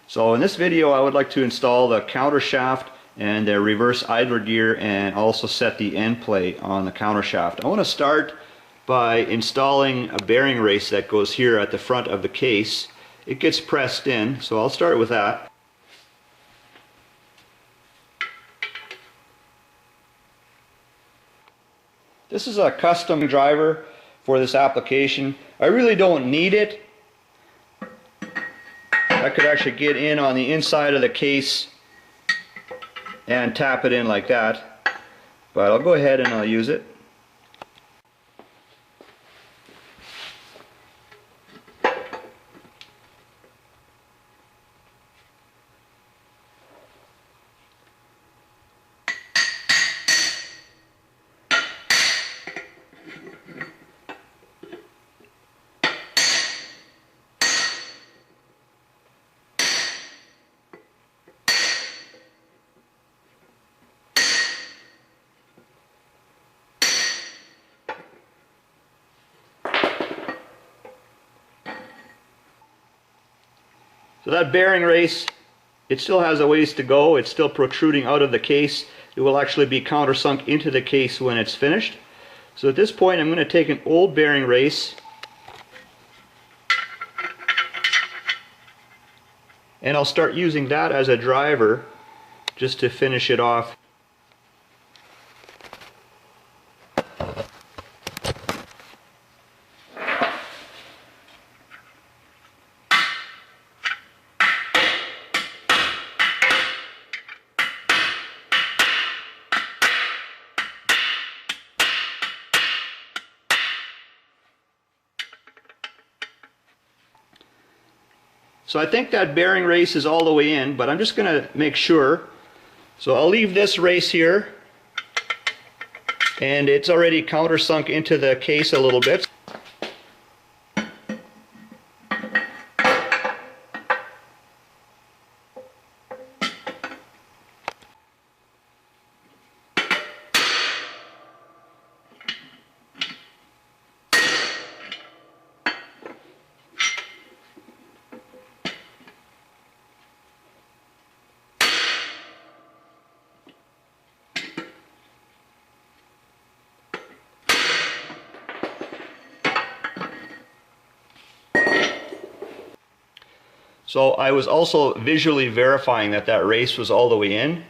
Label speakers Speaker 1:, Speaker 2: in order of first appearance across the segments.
Speaker 1: So in this video I would like to install the counter shaft and the reverse idler gear and also set the end plate on the counter shaft. I want to start by installing a bearing race that goes here at the front of the case. It gets pressed in, so I'll start with that. This is a custom driver for this application. I really don't need it. I could actually get in on the inside of the case and tap it in like that, but I'll go ahead and I'll use it. So that bearing race, it still has a ways to go. It's still protruding out of the case. It will actually be countersunk into the case when it's finished. So at this point I'm going to take an old bearing race and I'll start using that as a driver just to finish it off. So I think that bearing race is all the way in, but I'm just going to make sure. So I'll leave this race here, and it's already countersunk into the case a little bit. So I was also visually verifying that that race was all the way in,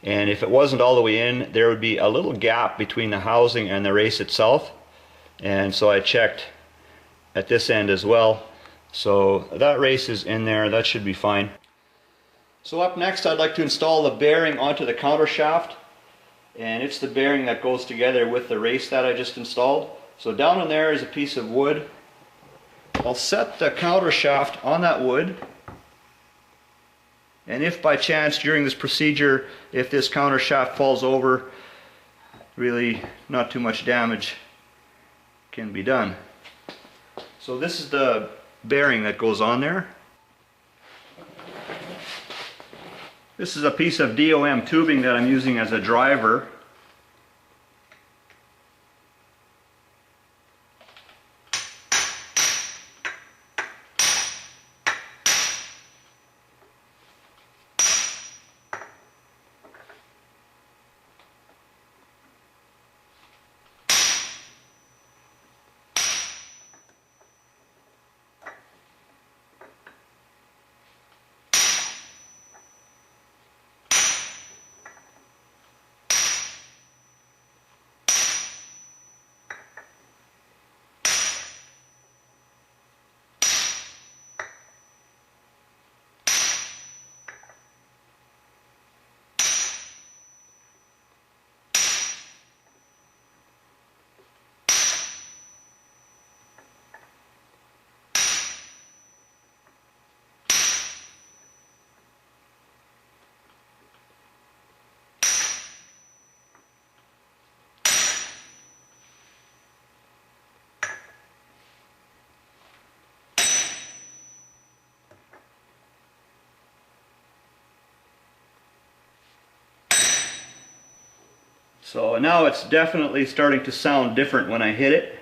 Speaker 1: and if it wasn't all the way in, there would be a little gap between the housing and the race itself, and so I checked at this end as well. So that race is in there, that should be fine. So up next I'd like to install the bearing onto the counter shaft, and it's the bearing that goes together with the race that I just installed. So down in there is a piece of wood. I'll set the counter shaft on that wood. And if by chance during this procedure, if this counter shaft falls over, really not too much damage can be done. So this is the bearing that goes on there. This is a piece of DOM tubing that I'm using as a driver. So now it's definitely starting to sound different when I hit it.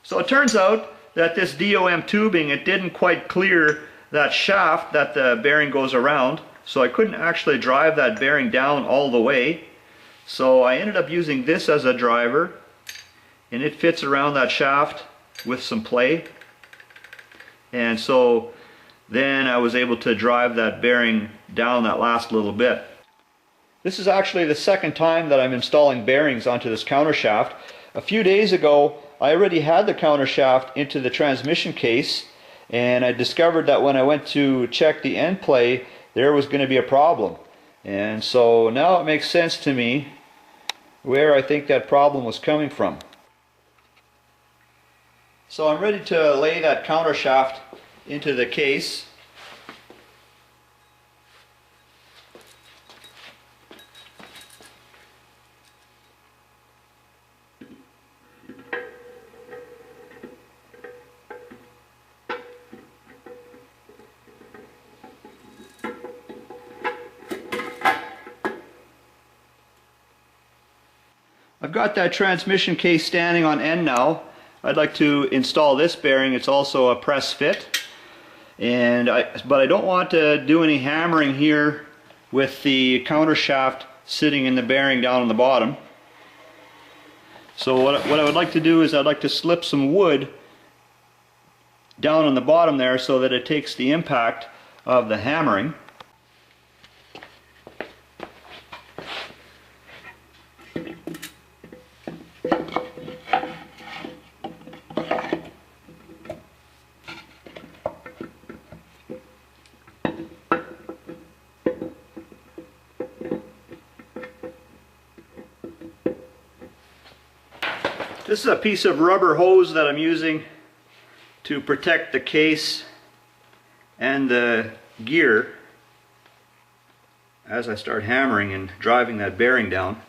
Speaker 1: So it turns out that this DOM tubing, it didn't quite clear that shaft that the bearing goes around, so I couldn't actually drive that bearing down all the way. So I ended up using this as a driver, and it fits around that shaft with some play. And so then I was able to drive that bearing down that last little bit. This is actually the second time that I'm installing bearings onto this countershaft. A few days ago I already had the countershaft into the transmission case, and I discovered that when I went to check the Endplay, there was going to be a problem. And so now it makes sense to me where I think that problem was coming from. So I'm ready to lay that countershaft into the case. I've got that transmission case standing on end now. I'd like to install this bearing. It's also a press fit, but I don't want to do any hammering here with the countershaft sitting in the bearing down on the bottom. So what I would like to do is I'd like to slip some wood down on the bottom there so that it takes the impact of the hammering. This is a piece of rubber hose that I'm using to protect the case and the gear as I start hammering and driving that bearing down.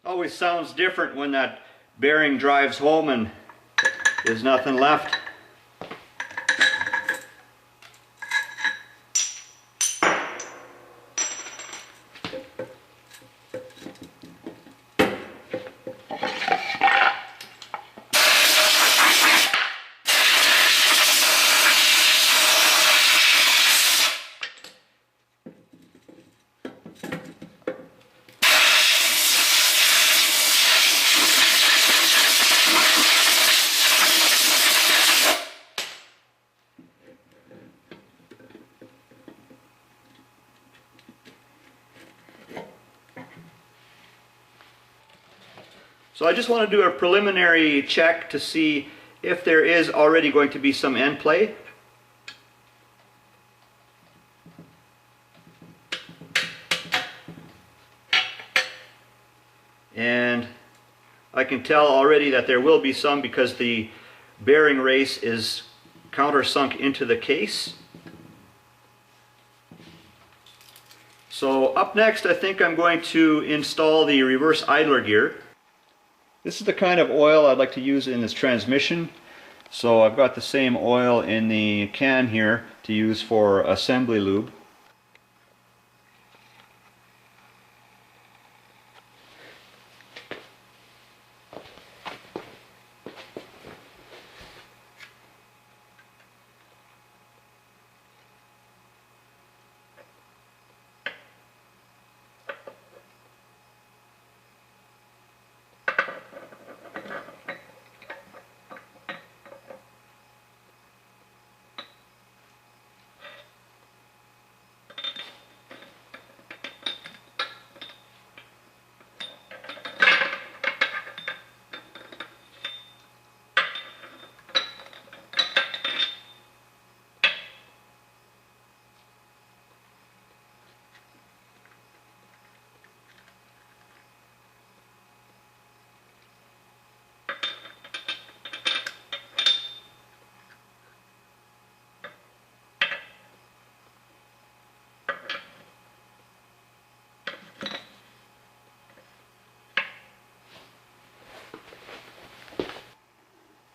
Speaker 1: Always sounds different when that bearing drives home and there's nothing left. So I just want to do a preliminary check to see if there is already going to be some end play. And I can tell already that there will be some because the bearing race is countersunk into the case. So up next I think I'm going to install the reverse idler gear. This is the kind of oil I'd like to use in this transmission. So I've got the same oil in the can here to use for assembly lube.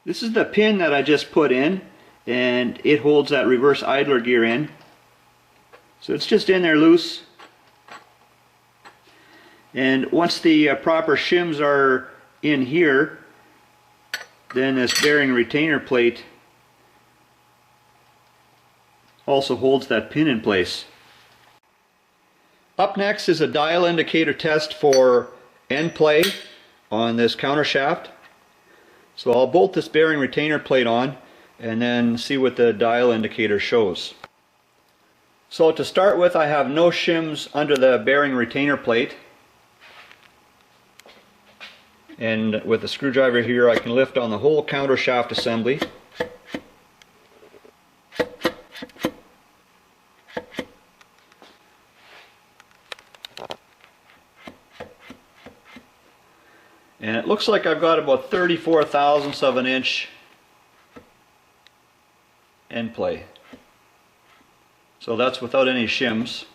Speaker 1: This is the pin that I just put in, and it holds that reverse idler gear in. So it's just in there loose. And once the proper shims are in here, then this bearing retainer plate also holds that pin in place. Up next is a dial indicator test for Endplay on this counter shaft. So I'll bolt this bearing retainer plate on and then see what the dial indicator shows. So to start with, I have no shims under the bearing retainer plate. And with the screwdriver here, I can lift on the whole counter shaft assembly. And it looks like I've got about 34 thousandths of an inch Endplay. So that's without any shims.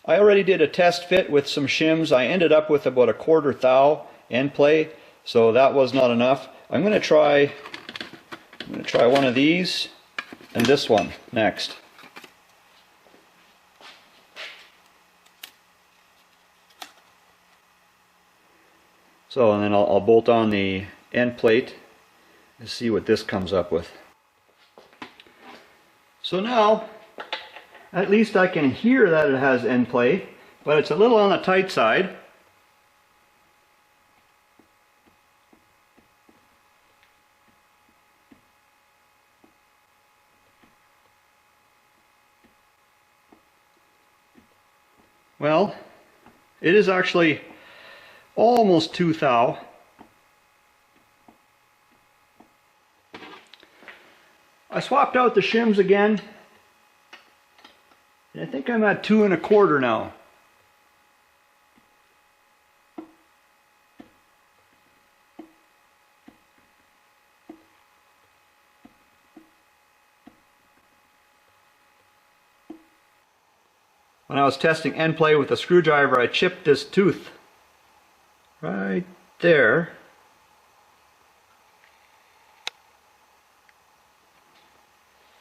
Speaker 1: I already did a test fit with some shims. I ended up with about a 1/4 thou Endplay, so that was not enough. I'm going to try one of these and this one next. So, and then I'll bolt on the end plate and see what this comes up with. So now, at least I can hear that it has Endplay, but it's a little on the tight side. Well, it is actually almost 2 thou. I swapped out the shims again, and I think I'm at 2 1/4 now. When I was testing Endplay with a screwdriver, I chipped this tooth right there.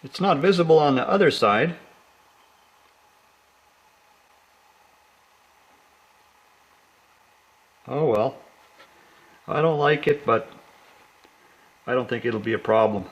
Speaker 1: It's not visible on the other side. Oh well. I don't like it, but I don't think it'll be a problem.